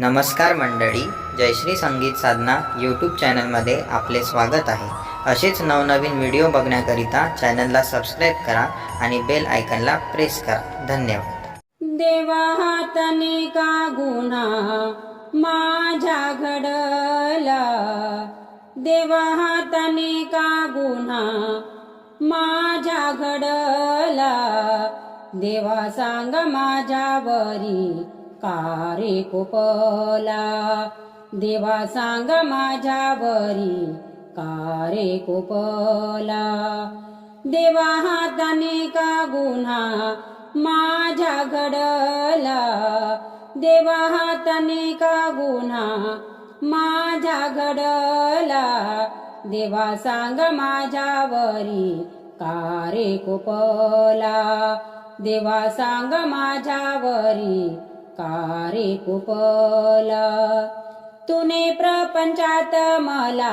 नमस्कार मंडळी, जयश्री संगीत साधना यूट्यूब चॅनलमध्ये आपले स्वागत आहे। असेच नवनवीन व्हिडिओ बघण्याकरिता चॅनलला सबस्क्राईब करा आणि बेल आयकॉनला प्रेस करा। धन्यवाद। देवा हाताने का गुन्हा माझ्या घडला, देवा हाताने का गुन्हा माझ्या घडला, देवा सांग माझ्यावरी का रे कोपला, देवा सांग माझ्यावरी का रे कोपला, देवा हाताने का गुन्हा माझ्या घडला, देवा हाताने का गुन्हा माझ्या घडला, देवा सांग माझ्यावरी का रे कोपला, देवा सांग माझ्यावरी का रे कोपला, तूने प्रपंचात मला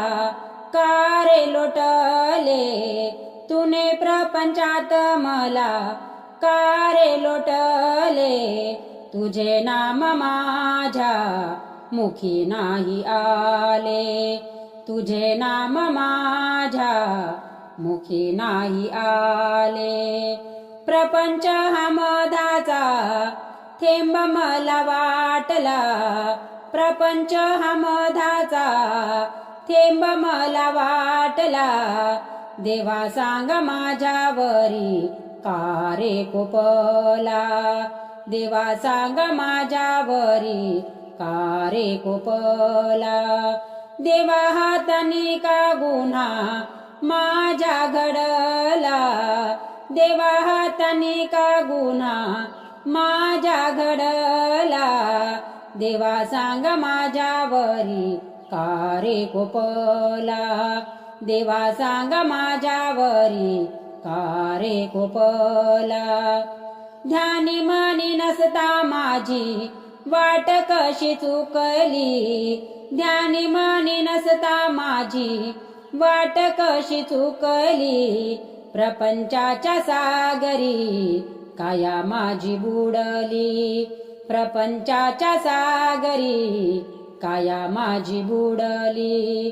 का रे लोटले, तूने प्रपंचात मला का रे लोटले, तुझे नाम माझ्या मुखी नाही आले, तुझे नाम माझ्या मुखी नाही आले, प्रपंच हा मधाचा थेंब मला वाटला, प्रपंच हा मधाचा थेंब मला वाटला, देवा सांग माझ्यावरी का रे कोपला, देवा सांग माझ्यावरी का रे कोपला, देवा हाताने का गुन्हा माझ्या घडला, देवा हाताने का गुन्हा माझ्या घडला, देवा सांग माझ्यावरी का रे कोपला, देवा सांग माझ्यावरी का रे कोपला, ध्यानी मनी नसता माझी वाट कशी चुकली, ध्यानी मनी नसता माझी वाट कशी चुकली, प्रपंचाच्या सागरी काया माझी बुडली, प्रपंचाच्या सागरी काया माझी बुडली,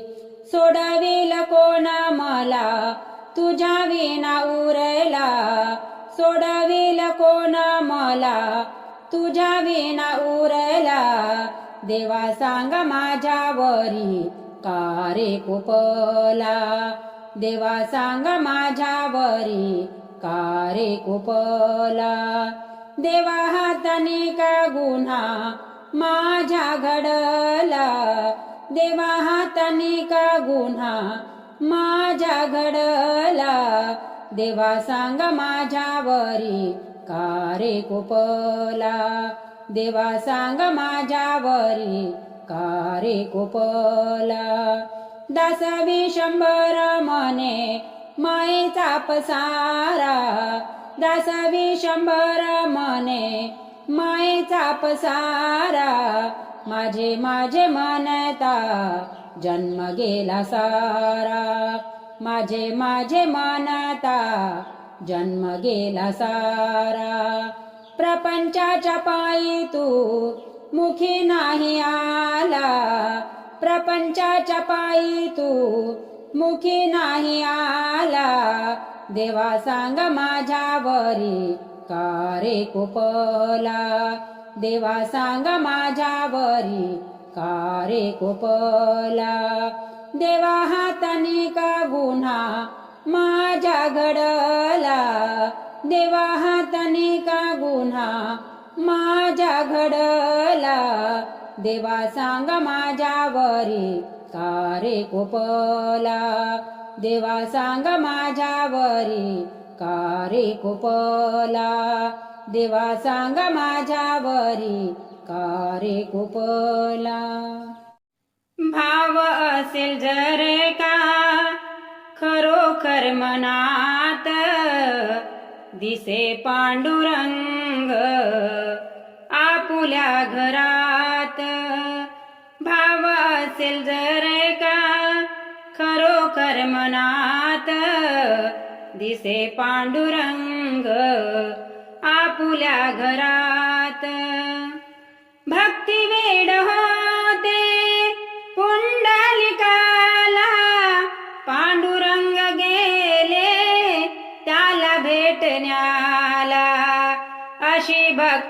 सोडविल कोण मला तुझ्या विना उरला, सोडविल कोण मला तुझ्या विना उरला, देवा सांग माझ्यावरी का रे कोपला, देवा सांग माझ्यावरी का रे कोपला, देवा हाताने का गुन्हा माझ्या घडला, देवा हाताने का गुन्हा माझ्या घडला, देवा सांग माझ्यावरी का रे कोपला, देवा सांग माझ्यावरी का रे कोपला, दास विशंभर मने मायेचा पसारा, दास विशंभर मने मायेचा पसारा, माझे माझे मनता जन्म गेला सारा, माझे माझे मनता जन्म गेला सारा, प्रपंचाच्या पायी तू मुखी नाही आला, प्रपंचाच्या पायी तू मुखी नाही आला, देवा सांग माझ्यावरी का रे कोपला, देवा सांग माझ्यावरी का रे कोपला, देवा हाताने का गुन्हा माझ्या घडला, देवा हाताने का गुन्हा माझ्या घडला, देवा सांग माझ्यावरी का रे कोपला, देवा सांग माझ्यावरी का रे कोपला, देवा सांग माझ्यावरी का रे कोपला, भाव असेल जर का खरोखर मनात, दिसे पांडुरंग आपुल्या घरात, भाव असेल जर का खरोखर मनात, दिसे पांडुरंग आपुल्या घरात, भक्ती वेड हो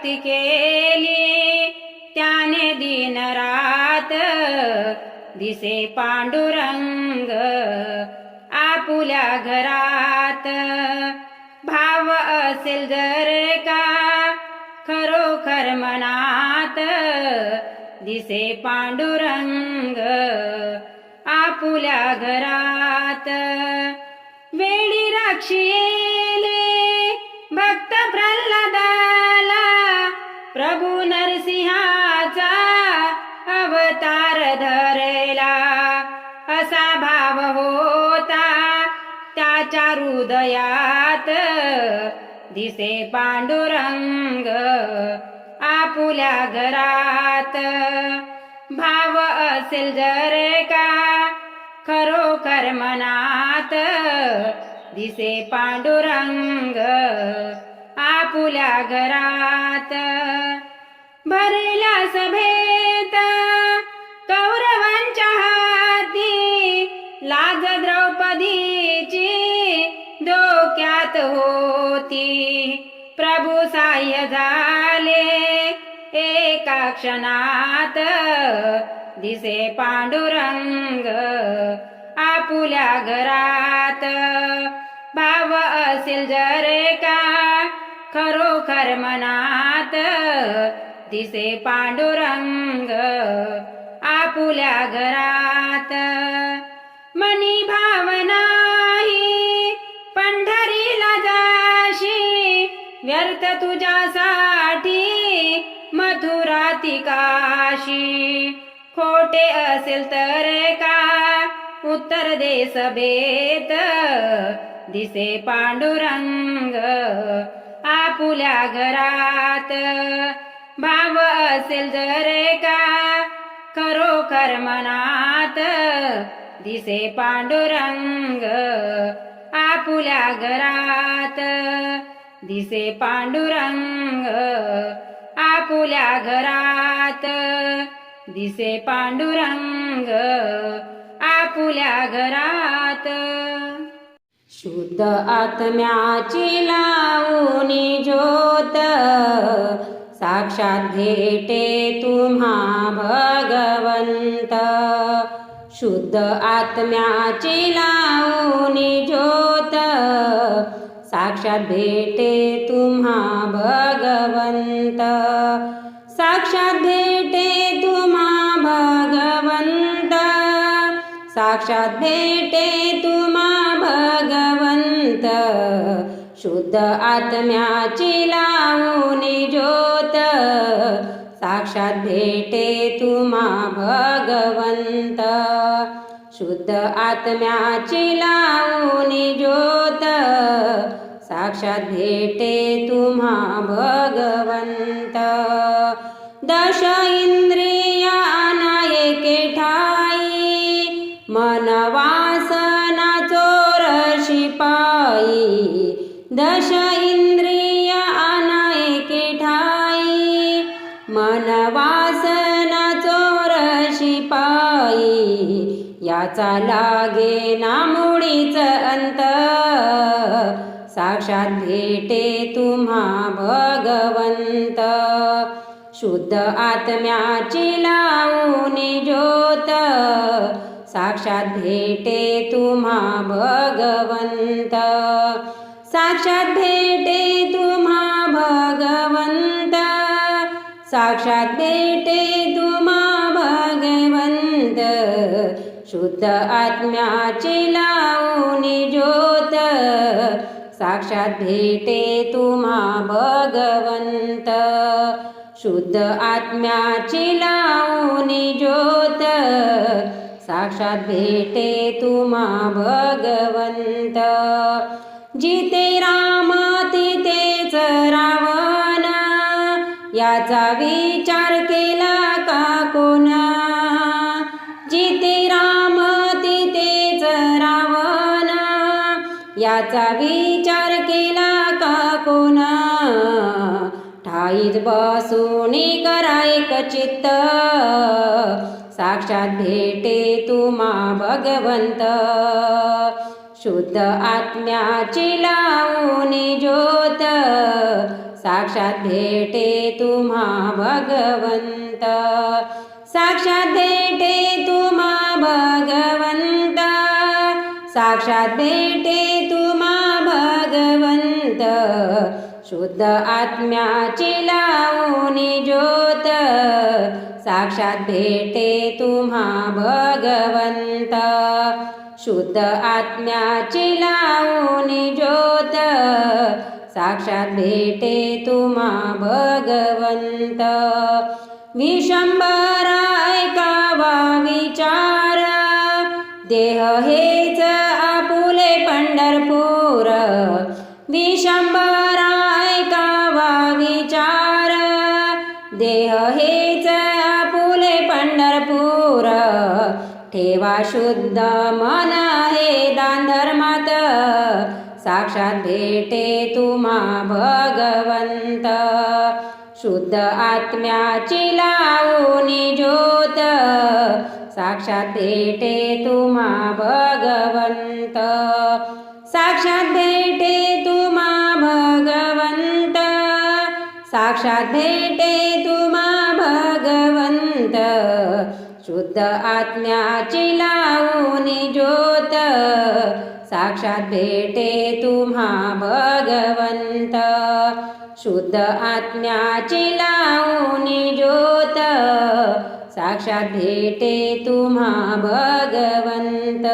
भक्ती केली त्याने दिन रात दिसे पांडुरंग आपुल्या घरात भाव असेल जर का खरोखर मनात दिसे पांडुरंग आपुल्या घरात वेळी राक्षी येले भक्त प्रल्हादाला प्रभू नरसिंहाचा अवतार धरला असा भाव होता त्याच्या हृदयात दिसे पांडुरंग आपुल्या घरात भाव असेल जर का खरोखर मनात दिसे पांडुरंग आपुल्या घरात भरल्या सभेत कौरवांच्या हाती लाज द्रौपदीची डोक्यात होती प्रभू साह्य झाले एका क्षणात दिसे पांडुरंग आपुल्या घरात भाव असेल जर का खरोखर मनात दिसे पांडुरंग आपुल्या घरात मनी भावनाही पंढरीला जाशी व्यर्थ तुझ्यासाठी मथुराती काशी खोटे असेल तर का उत्तर दे सभेत दिसे पांडुरंग आपुल्या घरात भाव असेल जर का खरोखर मनात दिसे पांडुरंग आपुल्या घरात दिसे पांडुरंग आपुल्या घरात दिसे पांडुरंग आपुल्या घरात शुद्ध आत्म्याची लावूनी ज्योत साक्षात भेटे तुम्हा भगवंत शुद्ध आत्म्याची लावूनी ज्योत साक्षात भेटे तुम्हा भगवंत साक्षात भेटे तुम्हा भगवंत साक्षात भेटे तुम्हा भगवंत शुद्ध आत्म्याची लावूनी ज्योत साक्षात भेटे तुम्हा भगवंत शुद्ध आत्म्याची लावूनी ज्योत साक्षात भेटे तुम्हा भगवंत दश इंद्रियाना एके ठाई मन वासना चोर शिपाई दश इंद्रियाना एके ठाई मन वासना चोर शिपाई याचा लागे ना मुळीच अंत साक्षात भेटे तुम्हा भगवंत शुद्ध आत्म्याची लावूनी ज्योत साक्षात भेटे तुम्हा भगवंत साक्षात भेटे तुम्हा भगवंत साक्षात भेटे तुम्हा भगवंत शुद्ध आत्म्याची लावूनी ज्योत साक्षात भेटे तुम्हा भगवंत शुद्ध आत्म्याची लावूनी ज्योत साक्षात भेटे तुम्हा भगवंत जिथे राम तिथेच रावण याचा विचार केला का कोणा जिथे राम तिथेच रावण याचा विचार केला का कोणा ठाईच बसूनी करा एक चित्त साक्षात भेटे तुम्हा भगवंत शुद्ध आत्म्याची लावूनी ज्योत साक्षात भेटे तुम्हा भगवंत साक्षात भेटे तुम्हा भगवंत साक्षात भेटे तुम्हा भगवंत शुद्ध आत्म्याची लावूनी ज्योत साक्षात भेटे तुम्हा भगवंत शुद्ध आत्म्याची लावूनी ज्योत साक्षात भेटे तुम्हा भगवंत विशंभर ऐकावा विचार देह हेच आपुले पंढरपूर विशंभर ऐकावा विचार देह हेच आपुले पंढरपूर ठेवा शुद्ध मन हे दान धर्मात साक्षात भेटे तुम्हा भगवंत शुद्ध आत्म्याची लावूनी ज्योत साक्षात भेटे तुम्हा भगवंत साक्षात भेटे तुम्हा भगवंत साक्षात भेटे तुम्हा भगवंत शुद्ध आत्म्याची लावूनी ज्योत साक्षात भेटे तुम्हा भगवंत शुद्ध आत्म्याची लावूनी ज्योत साक्षात भेटे तुम्हा भगवंत।